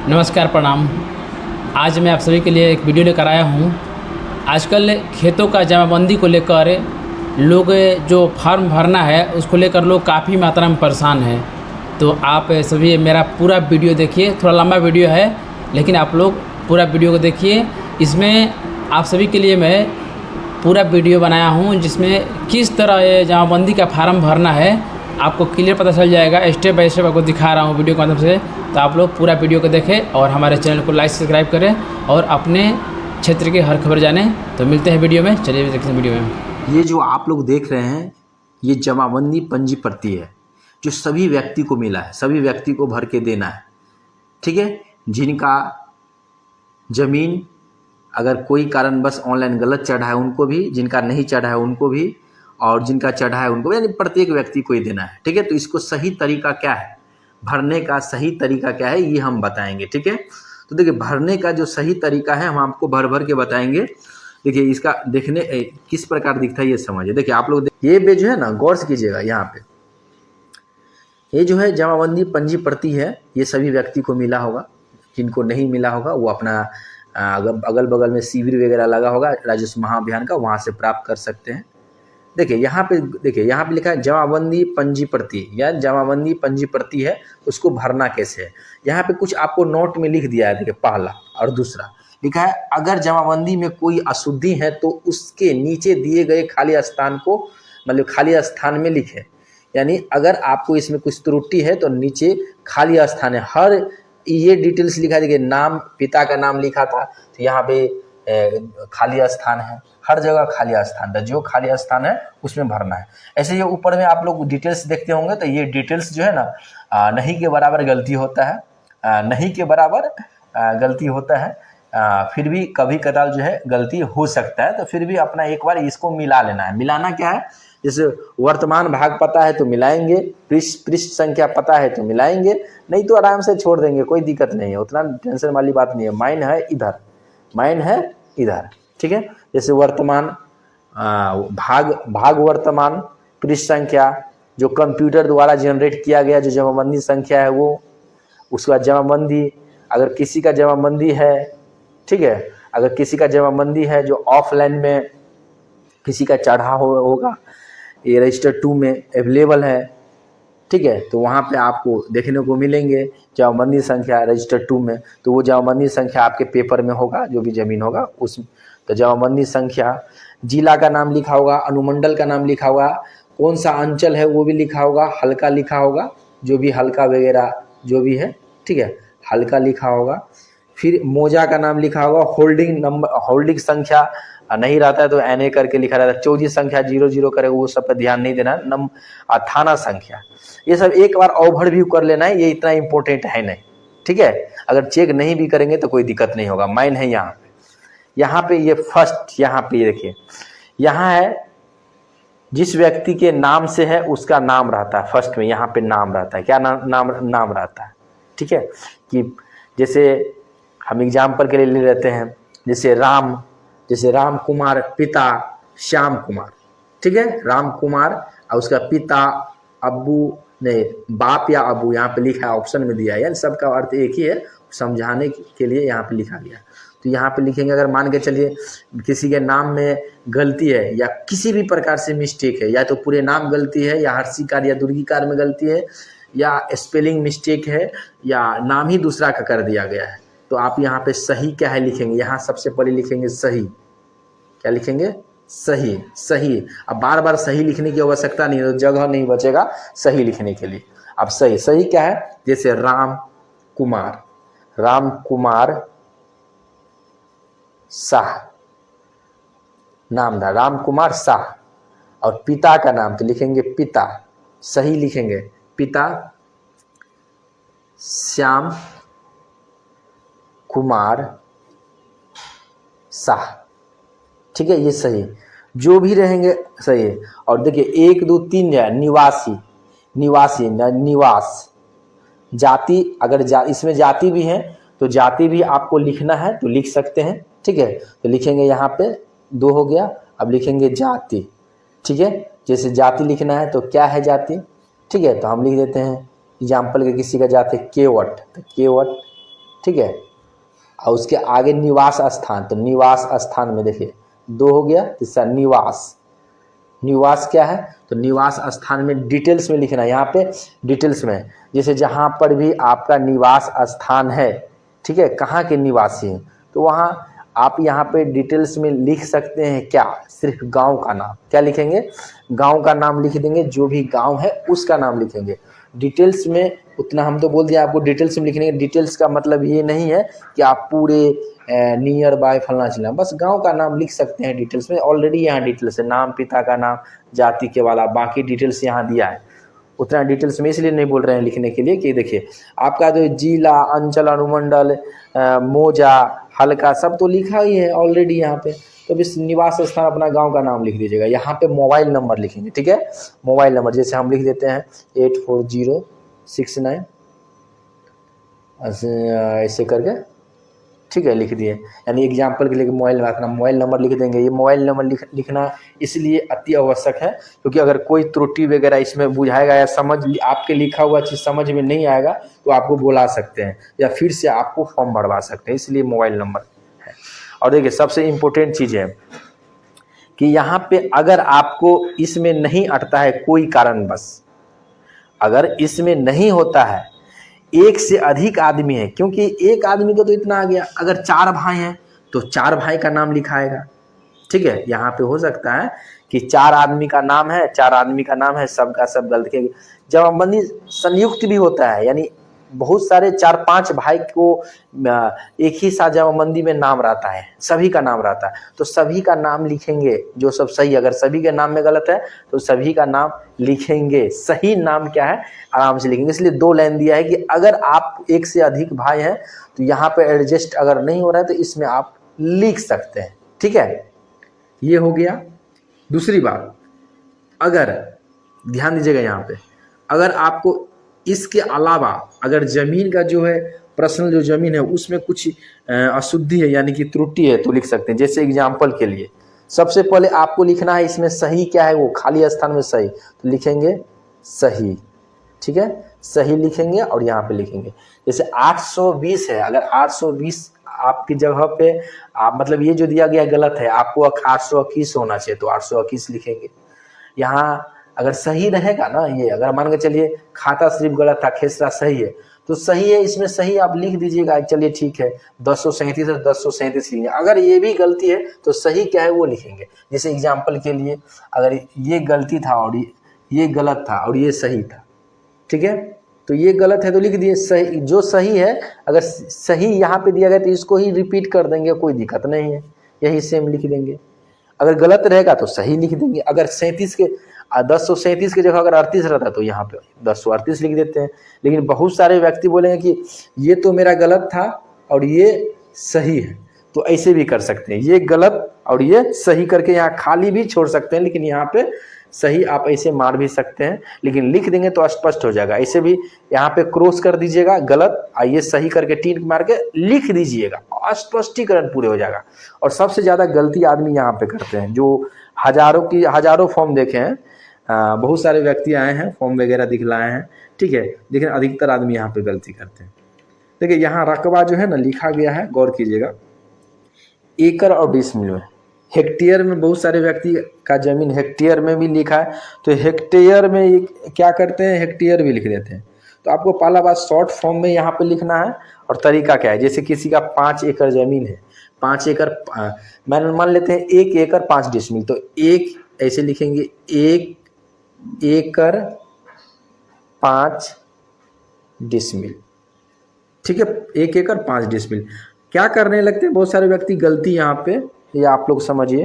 नमस्कार, प्रणाम। आज मैं आप सभी के लिए एक वीडियो लेकर आया हूँ। आजकल खेतों का जमाबंदी को लेकर लोग जो फार्म भरना है उसको लेकर लोग काफ़ी मात्रा में परेशान हैं। तो आप सभी मेरा पूरा वीडियो देखिए। थोड़ा लंबा वीडियो है लेकिन आप लोग पूरा वीडियो को देखिए। इसमें आप सभी के लिए मैं पूरा वीडियो बनाया हूँ जिसमें किस तरह ये जमाबंदी का फार्म भरना है आपको क्लियर पता चल जाएगा। स्टेप बाय स्टेप आपको दिखा रहा हूँ वीडियो के माध्यम से। तो आप लोग पूरा वीडियो को देखें और हमारे चैनल को लाइक सब्सक्राइब करें और अपने क्षेत्र की हर खबर जानें। तो मिलते हैं वीडियो में। चलिए देखते हैं वीडियो में। ये जो आप लोग देख रहे हैं ये जमाबंदी पंजी प्रति है जो सभी व्यक्ति को मिला है, सभी व्यक्ति को भर के देना है। ठीक है, जिनका जमीन अगर कोई कारणवश ऑनलाइन गलत चढ़ा है उनको भी, जिनका नहीं चढ़ा है उनको भी, और जिनका चढ़ा है उनको भी, यानी प्रत्येक व्यक्ति को ही देना है। ठीक है, तो इसको सही तरीका क्या है, भरने का सही तरीका क्या है ये हम बताएंगे। ठीक है, तो देखिए भरने का जो सही तरीका है हम आपको भर भर के बताएंगे। देखिए इसका देखने किस प्रकार दिखता है ये समझिए। देखिए आप लोग ये पे जो है ना गौर से कीजिएगा, यहाँ पे ये जो है जमाबंदी पंजी प्रति है, ये सभी व्यक्ति को मिला होगा। जिनको नहीं मिला होगा वो अपना अगल बगल में शिविर वगैरह लगा होगा राजस्व महाअभियान का, वहाँ से प्राप्त कर सकते हैं। देखिए यहाँ पे लिखा है जमाबंदी पंजी प्रति या जमाबंदी पंजी प्रति है, उसको भरना कैसे है। यहाँ पे कुछ आपको नोट में लिख दिया है। देखिए पहला और दूसरा लिखा है, अगर जमाबंदी में कोई अशुद्धि है तो उसके नीचे दिए गए खाली स्थान को, मतलब खाली स्थान में लिखे। यानी अगर आपको इसमें कुछ त्रुटि है तो नीचे खाली स्थान है, हर ये डिटेल्स लिखा है। देखिए नाम, पिता का नाम लिखा था तो यहाँ पे खाली स्थान है, हर जगह खाली स्थान था, जो खाली स्थान है उसमें भरना है। ऐसे ये ऊपर में आप लोग डिटेल्स देखते होंगे तो ये डिटेल्स जो है ना नहीं के बराबर गलती होता है, नहीं के बराबर गलती होता है। फिर भी कभी कदाल जो है गलती हो सकता है, तो फिर भी अपना एक बार इसको मिला लेना है। मिलाना क्या है, जैसे वर्तमान भाग पता है तो मिलाएंगे, पृष्ठ संख्या पता है तो मिलाएंगे, नहीं तो आराम से छोड़ देंगे, कोई दिक्कत नहीं है, उतना टेंशन वाली बात नहीं है। माइन है इधर, माइन है इधर। ठीक है, जैसे वर्तमान भाग वर्तमान पृष्ठ संख्या जो कंप्यूटर द्वारा जनरेट किया गया जो जमाबंदी संख्या है वो, उसका जमाबंदी अगर किसी का जमाबंदी है, ठीक है, अगर किसी का जमाबंदी है जो ऑफलाइन में किसी का चढ़ा होगा, ये रजिस्टर 2 में अवेलेबल है। ठीक है, तो वहाँ पे आपको देखने को मिलेंगे जमाबंदी संख्या रजिस्टर 2 में, तो वो जमाबंदी संख्या आपके पेपर में होगा, जो भी जमीन होगा उस, तो जमाबंदी संख्या, जिला का नाम लिखा होगा, अनुमंडल का नाम लिखा होगा, कौन सा अंचल है वो भी लिखा होगा, हल्का लिखा होगा, जो भी हल्का वगैरह जो भी है, ठीक है, हल्का लिखा होगा। फिर मौजा का नाम लिखा होगा, होल्डिंग नंबर, होल्डिंग संख्या नहीं रहता है तो NA करके लिखा रहता है, 24 संख्या 00 करेगा, वो सब पर ध्यान नहीं देना। थाना संख्या, ये सब एक बार ओवरव्यू कर लेना है, ये इतना इंपॉर्टेंट है नहीं। ठीक है, अगर चेक नहीं भी करेंगे तो कोई दिक्कत नहीं होगा। माइन है यहाँ पे ये फर्स्ट, यहाँ पे ये देखिए, यहाँ है जिस व्यक्ति के नाम से है उसका नाम रहता है फर्स्ट में, यहाँ पे नाम रहता है। क्या नाम रहता है, ठीक है, कि जैसे हम एग्जाम्पल के लिए ले लेते हैं, जैसे राम कुमार, पिता श्याम कुमार। ठीक है, राम कुमार और उसका पिता अब्बू, नहीं बाप या अबू, यहाँ पे लिखा है, ऑप्शन में दिया है, यानी सबका अर्थ एक ही है, समझाने के लिए यहाँ पे लिखा गया। तो यहाँ पे लिखेंगे, अगर मान के चलिए किसी के नाम में गलती है या किसी भी प्रकार से मिस्टेक है, या तो पूरे नाम गलती है, या हर्षिकार या दुर्गीकार में गलती है, या स्पेलिंग मिस्टेक है, या नाम ही दूसरा का कर दिया गया है, तो आप यहाँ पे सही क्या है लिखेंगे। यहाँ सबसे पहले लिखेंगे सही। क्या लिखेंगे, सही। सही, अब बार बार सही लिखने की आवश्यकता नहीं है, तो जगह नहीं बचेगा सही लिखने के लिए। अब सही क्या है, जैसे राम कुमार शाह नाम था, राम कुमार शाह, और पिता का नाम तो लिखेंगे पिता, सही लिखेंगे, पिता श्याम कुमार शाह। ठीक है, ये सही, जो भी रहेंगे सही है। और देखिए 1 2 3 जो है निवासी, निवास, जाति, अगर इसमें जाति भी है तो जाति भी आपको लिखना है तो लिख सकते हैं। ठीक है, तो लिखेंगे यहाँ पे 2 हो गया, अब लिखेंगे जाति। ठीक है, जैसे जाति लिखना है तो क्या है जाति, ठीक है, तो हम लिख देते हैं एग्जाम्पल के किसी का जाति केवट, तो केवट। ठीक है। और उसके आगे निवास स्थान, तो निवास स्थान में देखिए 2 हो गया, तीसरा निवास। निवास क्या है, तो निवास स्थान में डिटेल्स में लिखना है, यहाँ पे डिटेल्स में, जैसे जहाँ पर भी आपका निवास स्थान है, ठीक है, कहाँ के निवासी हैं, तो वहाँ आप यहाँ पे डिटेल्स में लिख सकते हैं क्या, सिर्फ गांव का नाम। क्या लिखेंगे, गांव का नाम लिख देंगे, जो भी गांव है उसका नाम लिखेंगे। डिटेल्स में उतना हम तो बोल दिया आपको, डिटेल्स में लिखने के डिटेल्स का मतलब ये नहीं है कि आप पूरे नियर बाय फलना चिलना, बस गांव का नाम लिख सकते हैं डिटेल्स में। ऑलरेडी यहाँ डिटेल्स है, नाम, पिता का नाम, जाति के वाला, बाकी डिटेल्स यहाँ दिया है। उतना डिटेल्स में इसलिए नहीं बोल रहे हैं लिखने के लिए कि देखिए आपका जो जिला, अंचल, अनुमंडल, मोजा, हल्का सब तो लिखा ही है ऑलरेडी यहाँ पे। तो इस निवास स्थान अपना गांव का नाम लिख दीजिएगा। यहाँ पे मोबाइल नंबर लिखेंगे, ठीक है, मोबाइल नंबर जैसे हम लिख देते हैं 8406 ऐसे करके, ठीक है, लिख दिए। यानी एग्जाम्पल के लिए मोबाइल में अपना मोबाइल नंबर लिख देंगे। ये मोबाइल नंबर लिखना इसलिए अति आवश्यक है क्योंकि अगर कोई त्रुटि वगैरह इसमें बुझाएगा या समझ आपके लिखा हुआ चीज़ समझ में नहीं आएगा तो आपको बुला सकते हैं या फिर से आपको फॉर्म भरवा सकते हैं, इसलिए मोबाइल नंबर है। और देखिए सबसे इम्पोर्टेंट चीज़ है कि यहाँ पे अगर आपको इसमें नहीं अटता है कोई कारणवश, अगर इसमें नहीं होता है, एक से अधिक आदमी है, क्योंकि एक आदमी को तो इतना आ गया, अगर 4 भाई हैं तो 4 भाई का नाम लिखाएगा, ठीक है। यहाँ पे हो सकता है कि 4 आदमी का नाम है, 4 आदमी का नाम है, सबका सब गलती। जमाबंदी संयुक्त भी होता है, यानी बहुत सारे 4-5 भाई को एक ही साथ जमाबंदी में नाम रहता है, सभी का नाम रहता है, तो सभी का नाम लिखेंगे जो सब सही। अगर सभी के नाम में गलत है तो सभी का नाम लिखेंगे। सही नाम क्या है आराम से लिखेंगे। इसलिए 2 लाइन दिया है कि अगर आप एक से अधिक भाई हैं तो यहाँ पे एडजस्ट अगर नहीं हो रहा है तो इसमें आप लिख सकते हैं, ठीक है। ये हो गया। दूसरी बात, अगर ध्यान दीजिएगा यहाँ पे, अगर आपको इसके अलावा अगर जमीन का जो है पर्सनल जो जमीन है उसमें कुछ अशुद्धि है यानी कि त्रुटि है तो लिख सकते हैं। जैसे एग्जाम्पल के लिए सबसे पहले आपको लिखना है इसमें सही क्या है, वो खाली स्थान में सही, तो लिखेंगे सही, ठीक है, सही लिखेंगे और यहाँ पे लिखेंगे। जैसे 820 है, अगर 820 आपकी जगह पे आप मतलब ये जो दिया गया गलत है, आपको 821 होना चाहिए तो 821 लिखेंगे। यहाँ अगर सही रहेगा ना, ये अगर मान के चलिए खाता सिर्फ गलत था, खेसरा सही है तो सही है, इसमें सही आप लिख दीजिएगा, चलिए ठीक है 1037 है 1037 लिखेंगे। अगर ये भी गलती है तो सही क्या है वो लिखेंगे। जैसे एग्जाम्पल के लिए अगर ये गलती था और ये गलत था और ये सही था, ठीक है, तो ये गलत है तो लिख दिए सही। जो सही है अगर सही यहाँ पे दिया गया तो इसको ही रिपीट कर देंगे, कोई दिक्कत नहीं है, यही सेम लिख देंगे। अगर गलत रहेगा तो सही लिख देंगे। अगर 1037 की जगह अगर 38 रहता तो यहाँ पे 1038 लिख देते हैं। लेकिन बहुत सारे व्यक्ति बोलेंगे कि ये तो मेरा गलत था और ये सही है, तो ऐसे भी कर सकते हैं, ये गलत और ये सही करके यहाँ खाली भी छोड़ सकते हैं, लेकिन यहाँ पे सही आप ऐसे मार भी सकते हैं, लेकिन लिख देंगे तो स्पष्ट हो जाएगा। ऐसे भी यहाँ पे क्रॉस कर दीजिएगा गलत, आइए सही करके टीक मार के लिख दीजिएगा, स्पष्टीकरण पूरे हो जाएगा। और सबसे ज़्यादा गलती आदमी यहाँ पे करते हैं, जो हजारों फॉर्म देखे हैं, बहुत सारे व्यक्ति आए हैं फॉर्म वगैरह दिखलाए हैं, ठीक है, लेकिन अधिकतर आदमी यहाँ पे गलती करते हैं। देखिए यहाँ रकबा जो है ना लिखा गया है, गौर कीजिएगा, एकड़ और डिसमिल में। हेक्टेयर में बहुत सारे व्यक्ति का जमीन हेक्टेयर में भी लिखा है, तो हेक्टेयर में क्या करते हैं, हेक्टेयर भी लिख देते हैं। तो आपको पहला बात शॉर्ट फॉर्म में यहाँ पे लिखना है। और तरीका क्या है, जैसे किसी का 5 एकड़ जमीन है, 5 एकड़ मान लेते हैं 1 एकड़ 5 डिसमिल, तो एक ऐसे लिखेंगे 1 एकड़ 5 डिसमिल, ठीक है, 1 एकड़ 5 डिसमिल। क्या करने लगते हैं बहुत सारे व्यक्ति गलती यहाँ पे, ये आप लोग समझिए,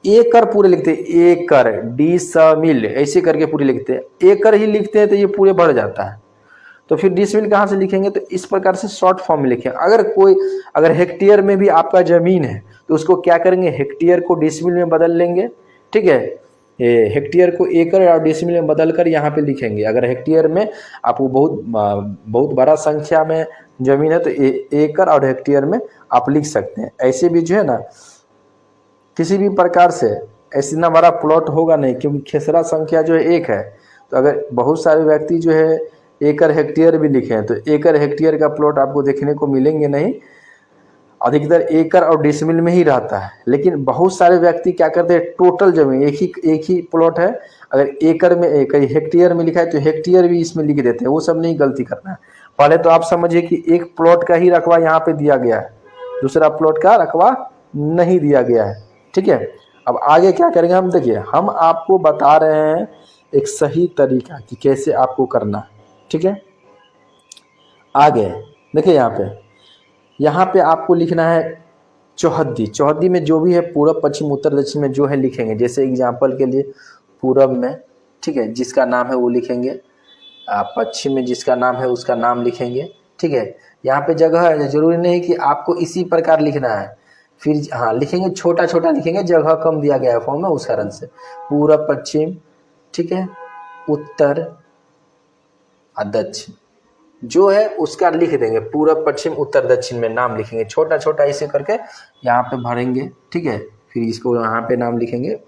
एकड़ पूरे लिखते हैं, एकड़ डिसमिल ऐसे करके पूरे लिखते हैं, एकड़ ही लिखते हैं तो ये पूरे बढ़ जाता है, तो फिर डिसमिल कहाँ से लिखेंगे, तो इस प्रकार से शॉर्ट फॉर्म में लिखें। अगर हेक्टेयर में भी आपका जमीन है तो उसको क्या करेंगे, हेक्टेयर को डिसमिल में बदल लेंगे, ठीक है, हेक्टेयर को एकड़ और डिसमिल में बदल कर यहाँ पे लिखेंगे। अगर हेक्टेयर में आपको बहुत बड़ा संख्या में जमीन है तो एकड़ और हेक्टेयर में आप लिख सकते हैं। ऐसे भी जो है ना किसी भी प्रकार से ऐसे इतना बड़ा प्लॉट होगा नहीं, क्योंकि खेसरा संख्या जो है 1 है, तो अगर बहुत सारे व्यक्ति जो है एकड़ हेक्टेयर भी लिखे हैं, तो एकड़ हेक्टेयर का प्लॉट आपको देखने को मिलेंगे नहीं, अधिकतर एकड़ और डिसमिल में ही रहता है। लेकिन बहुत सारे व्यक्ति क्या करते हैं, टोटल जमीन एक ही प्लॉट है, अगर एकड़ में कहीं हेक्टेयर में लिखा है तो हेक्टेयर भी इसमें लिख देते हैं। वो सब नहीं गलती करना है। पहले तो आप समझिए कि एक प्लॉट का ही रकबा यहाँ पे दिया गया है, दूसरा प्लॉट का रकबा नहीं दिया गया है। ठीक है, अब आगे क्या करेंगे हम, देखिए हम आपको बता रहे हैं एक सही तरीका कि कैसे आपको करना है। ठीक है, आगे देखिए यहाँ पे आपको लिखना है चौहद्दी में जो भी है पूरब पश्चिम उत्तर दक्षिण में जो है लिखेंगे। जैसे एग्जाम्पल के लिए पूरब में, ठीक है, जिसका नाम है वो लिखेंगे, पश्चिम में जिसका नाम है उसका नाम लिखेंगे। ठीक है, यहाँ पे जगह है, जरूरी नहीं कि आपको इसी प्रकार लिखना है। फिर हाँ लिखेंगे, छोटा छोटा लिखेंगे, जगह कम दिया गया है फॉर्म में उस कारण से। पूरब पश्चिम, ठीक है, उत्तर दक्षिण जो है उसका लिख देंगे, पूरब पश्चिम उत्तर दक्षिण में नाम लिखेंगे, छोटा छोटा इसे करके यहाँ पे भरेंगे। ठीक है, फिर इसको यहाँ पे नाम लिखेंगे,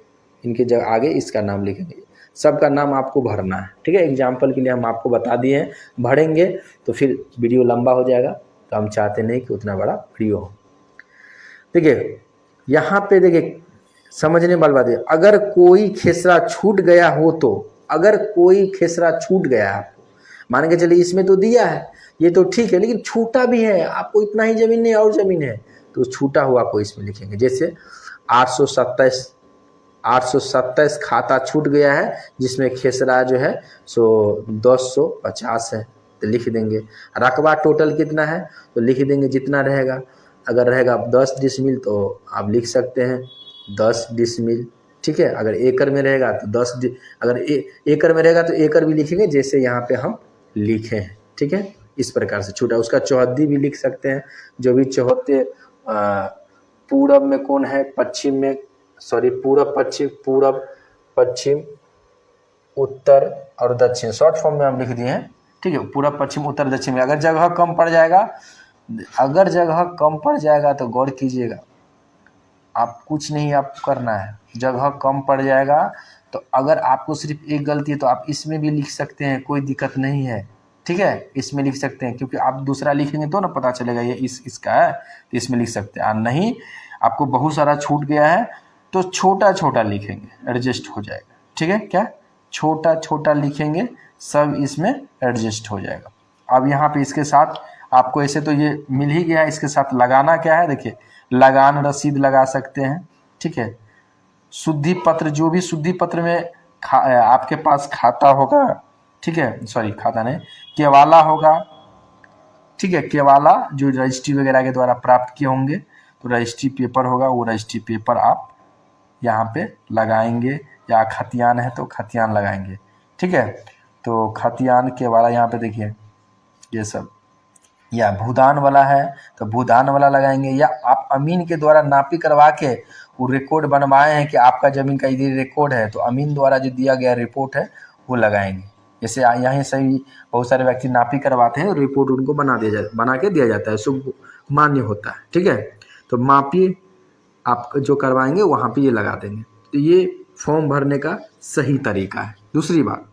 इनके जगह आगे इसका नाम लिखेंगे, सबका नाम आपको भरना है। ठीक है, एग्जाम्पल के लिए हम आपको बता दिए हैं, भरेंगे तो फिर वीडियो लंबा हो जाएगा, तो हम चाहते नहीं कि उतना बड़ा वीडियो हो। देखिए यहाँ पे देखिए समझने वाली बात है, अगर कोई खेसरा छूट गया हो तो, अगर कोई खेसरा छूट गया है, मान के चलिए इसमें तो दिया है, ये तो ठीक है, लेकिन छूटा भी है, आपको इतना ही जमीन नहीं और जमीन है, तो छूटा हुआ को इसमें लिखेंगे। जैसे 827 खाता छूट गया है, जिसमें खेसरा जो है सो 1050 है, तो लिख देंगे। रकबा टोटल कितना है तो लिख देंगे जितना रहेगा। अगर रहेगा 10 डिसमिल तो आप लिख सकते हैं 10 डिसमिल। ठीक है, अगर एकड़ में रहेगा तो अगर एकड़ में रहेगा तो एकड़ भी लिखेंगे, जैसे यहाँ पे हम लिखे हैं। ठीक है, इस प्रकार से छूटा, उसका चौहद्दी भी लिख सकते हैं, जो भी चौहद्दे पूरब में कौन है, पश्चिम में, सॉरी पूरब पश्चिम उत्तर और दक्षिण, शॉर्ट फॉर्म में हम लिख दिए हैं। ठीक है, पूरब पश्चिम उत्तर दक्षिण में अगर जगह कम पड़ जाएगा तो गौर कीजिएगा, आप कुछ नहीं आपको करना है, जगह कम पड़ जाएगा तो अगर आपको सिर्फ एक गलती है तो आप इसमें भी लिख सकते हैं, कोई दिक्कत नहीं है। ठीक है, इसमें लिख सकते हैं, क्योंकि आप दूसरा लिखेंगे तो ना पता चलेगा ये इसका है, तो इसमें लिख सकते हैं। नहीं आपको बहुत सारा छूट गया है तो छोटा छोटा लिखेंगे, एडजस्ट हो जाएगा। ठीक है, क्या छोटा छोटा लिखेंगे, सब इसमें एडजस्ट हो जाएगा। अब यहाँ पे इसके साथ आपको ऐसे तो ये मिल ही गया है, इसके साथ लगाना क्या है, देखिए लगान रसीद लगा सकते हैं। ठीक है, शुद्धि पत्र, जो भी शुद्धि पत्र में आपके पास खाता होगा, ठीक है, सॉरी खाता नहीं, केवाला होगा। ठीक है, केवाला जो रजिस्ट्री वगैरह के द्वारा प्राप्त किए होंगे, तो रजिस्ट्री पेपर होगा, वो रजिस्ट्री पेपर आप यहाँ पे लगाएंगे, या खतियान है तो खतियान लगाएंगे। ठीक है, तो खतियान केवाला यहाँ पे देखिए ये सब, या भूदान वाला है तो भूदान वाला लगाएंगे, या आप अमीन के द्वारा नापी करवा के वो रिकॉर्ड बनवाए हैं कि आपका ज़मीन का इधर रिकॉर्ड है, तो अमीन द्वारा जो दिया गया रिपोर्ट है वो लगाएंगे। जैसे यहाँ से भी बहुत सारे व्यक्ति नापी करवाते हैं, रिपोर्ट उनको बना के दिया जाता है, शुभ मान्य होता है। ठीक है, तो मापी आप जो करवाएंगे वहाँ पे ये लगा देंगे। तो ये फॉर्म भरने का सही तरीका है। दूसरी बात,